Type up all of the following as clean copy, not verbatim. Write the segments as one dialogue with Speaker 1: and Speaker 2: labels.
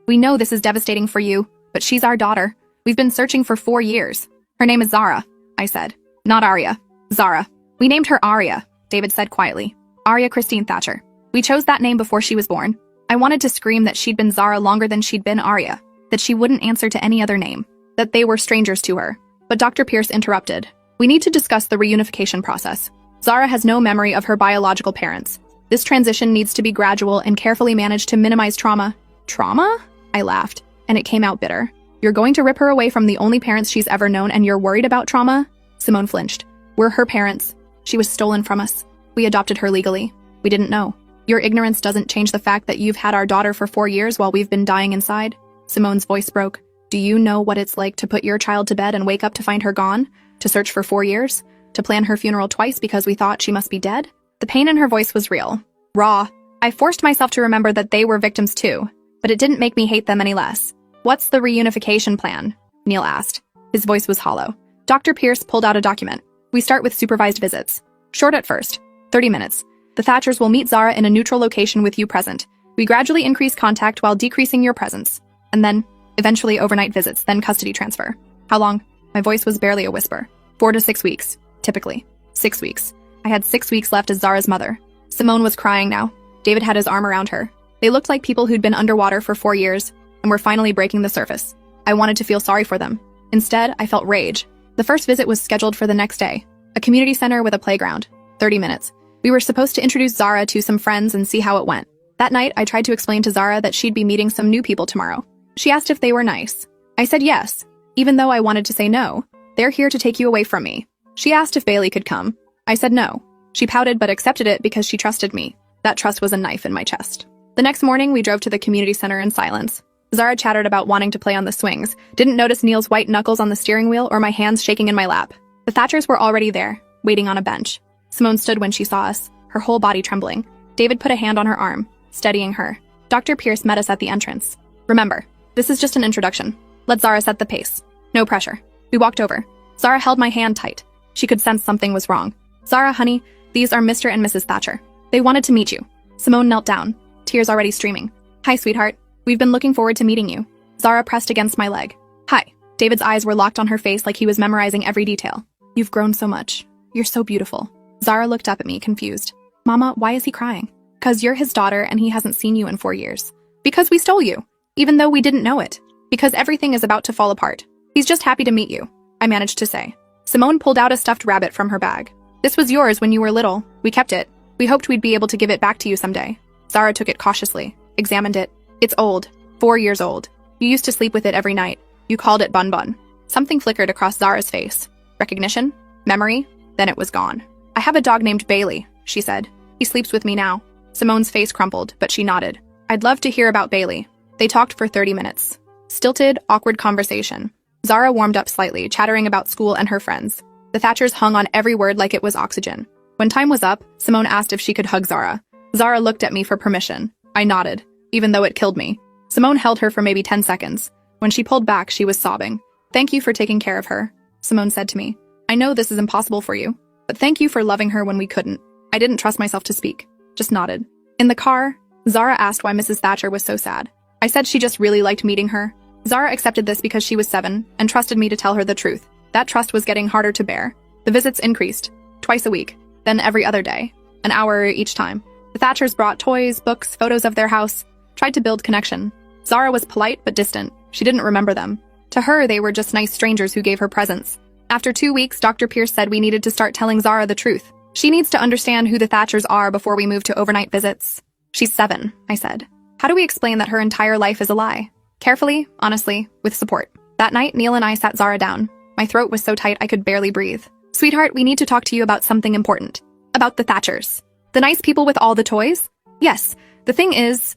Speaker 1: We know this is devastating for you, but she's our daughter. We've been searching for 4 years. Her name is Zara, I said. Not Arya. Zara. We named her Arya, David said quietly. Arya Christine Thatcher. We chose that name before she was born. I wanted to scream that she'd been Zara longer than she'd been Arya, that she wouldn't answer to any other name, that they were strangers to her. But Dr. Pierce interrupted. We need to discuss the reunification process. Zara has no memory of her biological parents. This transition needs to be gradual and carefully managed to minimize trauma. Trauma? I laughed, and it came out bitter. You're going to rip her away from the only parents she's ever known and you're worried about trauma? Simone flinched. We're her parents. She was stolen from us. We adopted her legally. We didn't know. Your ignorance doesn't change the fact that you've had our daughter for 4 years while we've been dying inside. Simone's voice broke. Do you know what it's like to put your child to bed and wake up to find her gone? To search for 4 years? To plan her funeral twice because we thought she must be dead? The pain in her voice was real. Raw. I forced myself to remember that they were victims too, but it didn't make me hate them any less. What's the reunification plan? Neil asked. His voice was hollow. Dr. Pierce pulled out a document. We start with supervised visits. Short at first. 30 minutes. The Thatchers will meet Zara in a neutral location with you present. We gradually increase contact while decreasing your presence. And then, eventually overnight visits, then custody transfer. How long? My voice was barely a whisper. 4 to 6 weeks. Typically. 6 weeks. I had 6 weeks left as Zara's mother. Simone was crying now. David had his arm around her. They looked like people who'd been underwater for 4 years and were finally breaking the surface. I wanted to feel sorry for them. Instead, I felt rage. The first visit was scheduled for the next day. A community center with a playground. 30 minutes. We were supposed to introduce Zara to some friends and see how it went. That night, I tried to explain to Zara that she'd be meeting some new people tomorrow. She asked if they were nice. I said yes, even though I wanted to say no. They're here to take you away from me. She asked if Bailey could come. I said no. She pouted but accepted it because she trusted me. That trust was a knife in my chest. The next morning, we drove to the community center in silence. Zara chattered about wanting to play on the swings, didn't notice Neil's white knuckles on the steering wheel or my hands shaking in my lap. The Thatchers were already there, waiting on a bench. Simone stood when she saw us, her whole body trembling. David put a hand on her arm, steadying her. Dr. Pierce met us at the entrance. Remember, this is just an introduction. Let Zara set the pace. No pressure. We walked over. Zara held my hand tight. She could sense something was wrong. Zara, honey, these are Mr. and Mrs. Thatcher. They wanted to meet you. Simone knelt down, tears already streaming. Hi, sweetheart. We've been looking forward to meeting you. Zara pressed against my leg. Hi. David's eyes were locked on her face like he was memorizing every detail. You've grown so much. You're so beautiful. Zara looked up at me, confused. Mama, why is he crying? 'Cause you're his daughter and he hasn't seen you in 4 years. Because we stole you, even though we didn't know it. Because everything is about to fall apart. He's just happy to meet you, I managed to say. Simone pulled out a stuffed rabbit from her bag. This was yours when you were little. We kept it. We hoped we'd be able to give it back to you someday. Zara took it cautiously, examined it. It's old, 4 years old. You used to sleep with it every night. You called it Bun Bun. Something flickered across Zara's face. Recognition? Memory? Then it was gone. I have a dog named Bailey, she said. He sleeps with me now. Simone's face crumpled, but she nodded. I'd love to hear about Bailey. They talked for 30 minutes. Stilted, awkward conversation. Zara warmed up slightly, chattering about school and her friends. The Thatchers hung on every word like it was oxygen. When time was up, Simone asked if she could hug Zara. Zara looked at me for permission. I nodded, even though it killed me. Simone held her for maybe 10 seconds. When she pulled back, she was sobbing. Thank you for taking care of her, Simone said to me. I know this is impossible for you, but thank you for loving her when we couldn't. I didn't trust myself to speak, just nodded. In the car, Zara asked why Mrs. Thatcher was so sad. I said she just really liked meeting her. Zara accepted this because she was 7 and trusted me to tell her the truth. That trust was getting harder to bear. The visits increased, twice a week, then every other day, an hour each time. The Thatchers brought toys, books, photos of their house, tried to build connection. Zara was polite but distant. She didn't remember them. To her, they were just nice strangers who gave her presents. After 2 weeks, Dr. Pierce said we needed to start telling Zara the truth. She needs to understand who the Thatchers are before we move to overnight visits. She's 7, I said. How do we explain that her entire life is a lie? Carefully, honestly, with support. That night, Neil and I sat Zara down. My throat was so tight I could barely breathe. Sweetheart, we need to talk to you about something important. About the Thatchers. The nice people with all the toys? Yes. The thing is...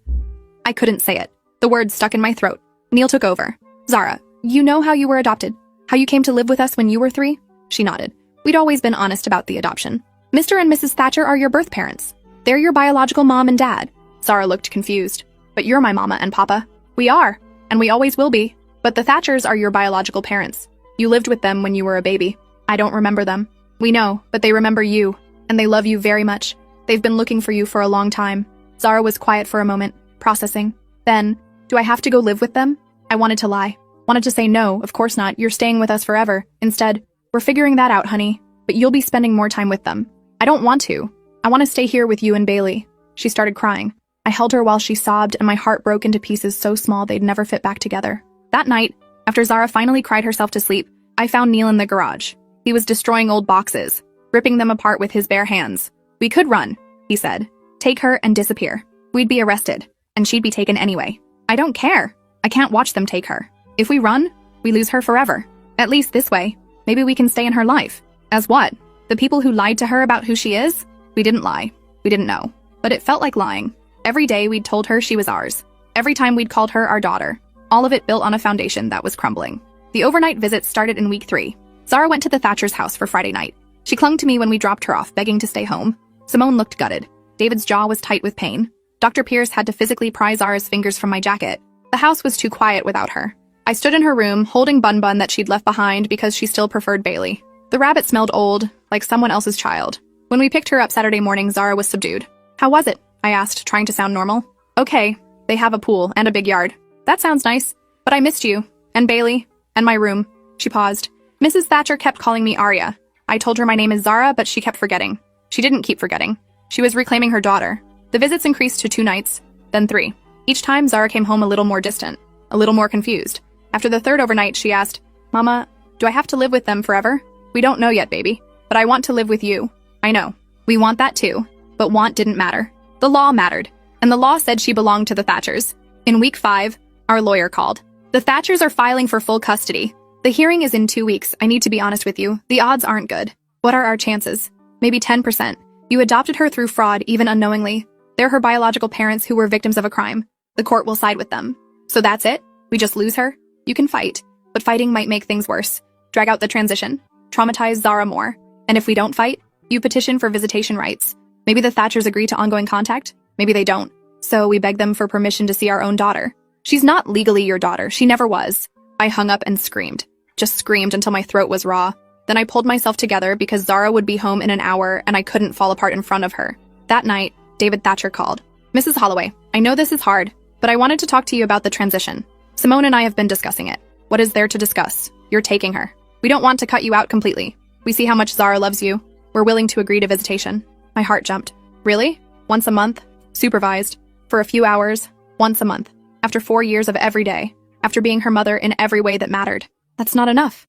Speaker 1: I couldn't say it. The words stuck in my throat. Neil took over. Zara, you know how you were adopted? How you came to live with us when you were 3? She nodded. We'd always been honest about the adoption. Mr. and Mrs. Thatcher are your birth parents. They're your biological mom and dad. Zara looked confused. But you're my mama and papa. We are, and we always will be. But the Thatchers are your biological parents. You lived with them when you were a baby. I don't remember them. We know, but they remember you, and they love you very much. They've been looking for you for a long time. Zara was quiet for a moment, processing. Then, Do I have to go live with them? I wanted to lie. Wanted to say no, of course not, you're staying with us forever. Instead, we're figuring that out, honey. But you'll be spending more time with them. I don't want to. I want to stay here with you and Bailey. She started crying. I held her while she sobbed, and my heart broke into pieces so small they'd never fit back together. That night, after Zara finally cried herself to sleep, I found Neil in the garage. He was destroying old boxes, ripping them apart with his bare hands. We could run, he said. Take her and disappear. We'd be arrested, and she'd be taken anyway. I don't care. I can't watch them take her. If we run, we lose her forever. At least this way, maybe we can stay in her life. As what? The people who lied to her about who she is? We didn't lie. We didn't know. But it felt like lying. Every day we'd told her she was ours. Every time we'd called her our daughter. All of it built on a foundation that was crumbling. The overnight visits started in week 3. Zara went to the Thatcher's house for Friday night. She clung to me when we dropped her off, begging to stay home. Simone looked gutted. David's jaw was tight with pain. Dr. Pierce had to physically pry Zara's fingers from my jacket. The house was too quiet without her. I stood in her room, holding Bun Bun that she'd left behind because she still preferred Bailey. The rabbit smelled old, like someone else's child. When we picked her up Saturday morning, Zara was subdued. How was it? I asked, trying to sound normal. Okay, they have a pool and a big yard. That sounds nice, but I missed you, and Bailey, and my room. She paused. Mrs. Thatcher kept calling me Arya. I told her my name is Zara, but she kept forgetting. She didn't keep forgetting. She was reclaiming her daughter. The visits increased to 2 nights, then 3. Each time, Zara came home a little more distant, a little more confused. After the 3rd overnight, she asked, Mama, do I have to live with them forever? We don't know yet, baby, but I want to live with you. I know. We want that too, but want didn't matter. The law mattered, and the law said she belonged to the Thatchers. In week 5, our lawyer called. The Thatchers are filing for full custody. The hearing is in 2 weeks. I need to be honest with you. The odds aren't good. What are our chances? Maybe 10%. You adopted her through fraud, even unknowingly. They're her biological parents who were victims of a crime. The court will side with them. So that's it? We just lose her? You can fight, but fighting might make things worse. Drag out the transition. Traumatize Zara more. And if we don't fight, you petition for visitation rights. Maybe the Thatchers agree to ongoing contact. Maybe they don't. So we beg them for permission to see our own daughter. She's not legally your daughter. She never was. I hung up and screamed. Just screamed until my throat was raw. Then I pulled myself together because Zara would be home in an hour and I couldn't fall apart in front of her. That night, David Thatcher called. Mrs. Holloway, I know this is hard, but I wanted to talk to you about the transition. Simone and I have been discussing it. What is there to discuss? You're taking her. We don't want to cut you out completely. We see how much Zara loves you. We're willing to agree to visitation. My heart jumped. Really? Once a month? Supervised. For a few hours? Once a month. After 4 years of every day. After being her mother in every way that mattered. That's not enough.